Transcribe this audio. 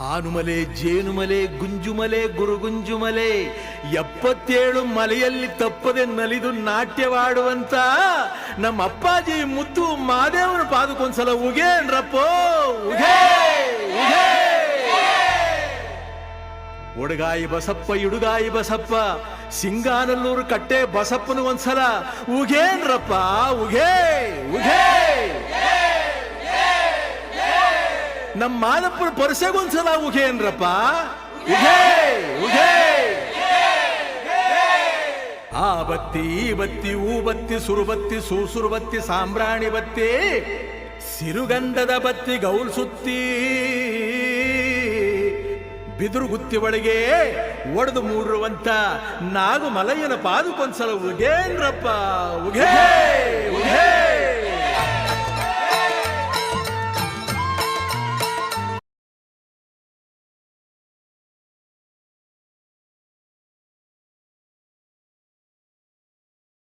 ಆನುಮಲೆ ಜೇನುಮಲೆ ಗುಂಜುಮಲೆ ಗುರುಗುಂಜುಮಲೆ 77 ಮಲೆಯಲ್ಲಿ ತಪ್ಪದೆ ನಲಿದು ನಾಟ್ಯವಾಡುವಂತ ನಮ್ಮ ಅಪ್ಪಾಜಿ ಮುತ್ತು ಮಾದೇವನ ಪಾದಕ್ಕೊಂದ್ಸಲ ಉಗೇನ್ರಪ್ಪೋ ಉಗೇ ಉಗೇ. ಒಡಗಾಯಿ ಬಸಪ್ಪ ಇಡುಗಾಯಿ ಬಸಪ್ಪ ಸಿಂಗಾನಲ್ಲೂರು ಕಟ್ಟೆ ಬಸಪ್ಪನ ಒಂದ್ಸಲ ಉಗೇನ್ರಪ್ಪ ಉಗೇ ಉಗೇ. ನಮ್ಮ ಮಾದಪ್ಪನ ಪರಸೆಗೊಂದ್ಸಲ ಉಗೇನ್ರಪ್ಪ ಉಗೇ ಉಗೇ. ಆ ಬತ್ತಿ ಈ ಬತ್ತಿ ಊ ಬತ್ತಿ ಸುರುಬತ್ತಿ ಸೂಸುರು ಬತ್ತಿ ಸಾಂಬ್ರಾಣಿ ಬತ್ತಿ ಸಿರುಗಂಧದ ಬತ್ತಿ ಗೌಲ್ ಸುತ್ತಿ ಬಿದುರು ಗುತ್ತಿ ಒಳಗೆ ಒಡೆದು ಮೂಡಿರುವಂತ ನಾಗು ಮಲಯ್ಯನ ಪಾದಕ್ಕೊಂದ್ಸಲ ಉಗೇನ್ರಪ್ಪ ಉಗೇ ಉಗೇ.